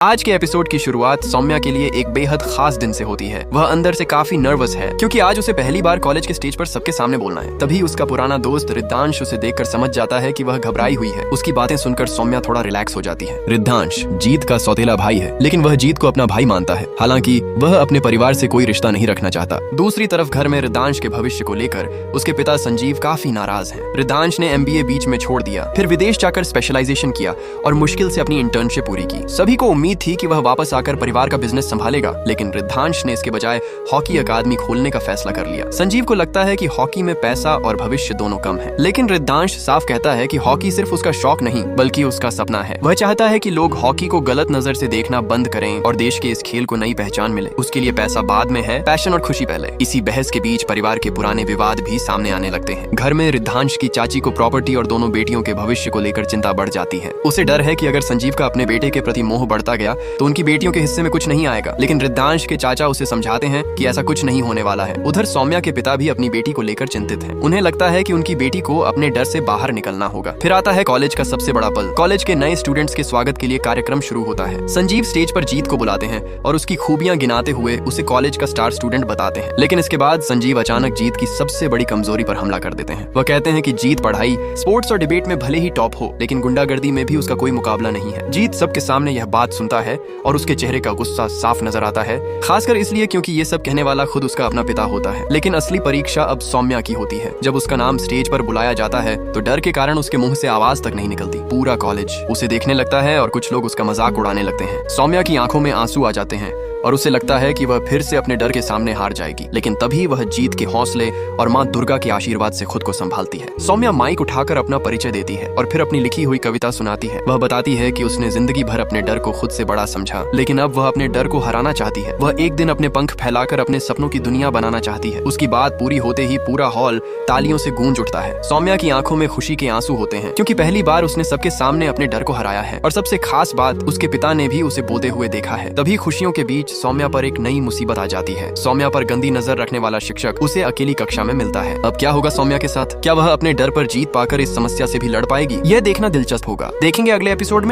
आज के एपिसोड की शुरुआत सौम्या के लिए एक बेहद खास दिन से होती है। वह अंदर से काफी नर्वस है क्योंकि आज उसे पहली बार कॉलेज के स्टेज पर सबके सामने बोलना है। तभी उसका पुराना दोस्त रिद्धांश उसे देखकर समझ जाता है कि वह घबराई हुई है। उसकी बातें सुनकर सौम्या थोड़ा रिलैक्स हो जाती है। रिद्धांश जीत का सौतेला भाई है, लेकिन वह जीत को अपना भाई मानता है। हालांकि वह अपने परिवार से कोई रिश्ता नहीं रखना चाहता। दूसरी तरफ घर में रिद्धांश के भविष्य को लेकर उसके पिता संजीव काफी नाराज हैं। रिद्धांश ने MBA बीच में छोड़ दिया, फिर विदेश जाकर स्पेशलाइजेशन किया और मुश्किल से अपनी इंटर्नशिप पूरी की। सभी को उम्मीद थी कि वह वापस आकर परिवार का बिजनेस संभालेगा, लेकिन रिद्धांश ने इसके बजाय हॉकी अकादमी खोलने का फैसला कर लिया। संजीव को लगता है कि हॉकी में पैसा और भविष्य दोनों कम है, लेकिन रिद्धांश साफ कहता है कि हॉकी सिर्फ उसका शौक नहीं बल्कि उसका सपना है। वह चाहता है कि लोग हॉकी को गलत नजर से देखना बंद करें और देश के इस खेल को नई पहचान मिले। उसके लिए पैसा बाद में है, पैशन और खुशी पहले। इसी बहस के बीच परिवार के पुराने विवाद भी सामने आने लगते हैं। घर में रिद्धांश की चाची को प्रॉपर्टी और दोनों बेटियों के भविष्य को लेकर चिंता बढ़ जाती है। उसे डर है कि अगर संजीव का अपने बेटे के प्रति मोह बढ़ता गया तो उनकी बेटियों के हिस्से में कुछ नहीं आएगा। लेकिन रिद्धांश के चाचा उसे समझाते हैं कि ऐसा कुछ नहीं होने वाला है। उधर सौम्या के पिता भी अपनी बेटी को लेकर चिंतित हैं। उन्हें लगता है कि उनकी बेटी को अपने डर से बाहर निकलना होगा। फिर आता है कॉलेज का सबसे बड़ा पल। कॉलेज के नए स्टूडेंट्स के स्वागत के लिए कार्यक्रम शुरू होता है। संजीव स्टेज पर जीत को बुलाते हैं और उसकी खूबियां गिनाते हुए उसे कॉलेज का स्टार स्टूडेंट बताते हैं। लेकिन इसके बाद संजीव अचानक जीत की सबसे बड़ी कमजोरी पर हमला कर देते हैं। वह कहते हैं कि जीत पढ़ाई, स्पोर्ट्स और डिबेट में भले ही टॉप हो, लेकिन गुंडागर्दी में भी उसका कोई मुकाबला नहीं है। जीत सबके सामने यह बात सुनता है और उसके चेहरे का गुस्सा साफ नजर आता है, खासकर इसलिए क्योंकि ये सब कहने वाला खुद उसका अपना पिता होता है। लेकिन असली परीक्षा अब सौम्या की होती है। जब उसका नाम स्टेज पर बुलाया जाता है तो डर के कारण उसके मुंह से आवाज तक नहीं निकलती। पूरा कॉलेज उसे देखने लगता है और कुछ लोग उसका मजाक उड़ाने लगते हैं। सौम्या की आंखों में आंसू आ जाते हैं और उसे लगता है कि वह फिर से अपने डर के सामने हार जाएगी। लेकिन तभी वह जीत के हौसले और माँ दुर्गा के आशीर्वाद से खुद को संभालती है। सौम्या माइक उठाकर अपना परिचय देती है और फिर अपनी लिखी हुई कविता सुनाती है। वह बताती है कि उसने जिंदगी भर अपने डर को खुद से बड़ा समझा, लेकिन अब वह अपने डर को हराना चाहती है। वह एक दिन अपने पंख फैलाकर अपने सपनों की दुनिया बनाना चाहती है। उसकी बात पूरी होते ही पूरा हॉल तालियों से गूंज उठता है। सौम्या की आंखों में खुशी के आंसू होते हैं क्योंकि पहली बार उसने सबके सामने अपने डर को हराया है। और सबसे खास बात, उसके पिता ने भी उसे बोलते हुए देखा है। तभी खुशियों के बीच सौम्या पर एक नई मुसीबत आ जाती है। सौम्या पर गंदी नजर रखने वाला शिक्षक उसे अकेली कक्षा में मिलता है। अब क्या होगा सौम्या के साथ? क्या वह अपने डर पर जीत पाकर इस समस्या से भी लड़ पाएगी? यह देखना दिलचस्प होगा। देखेंगे अगले एपिसोड में।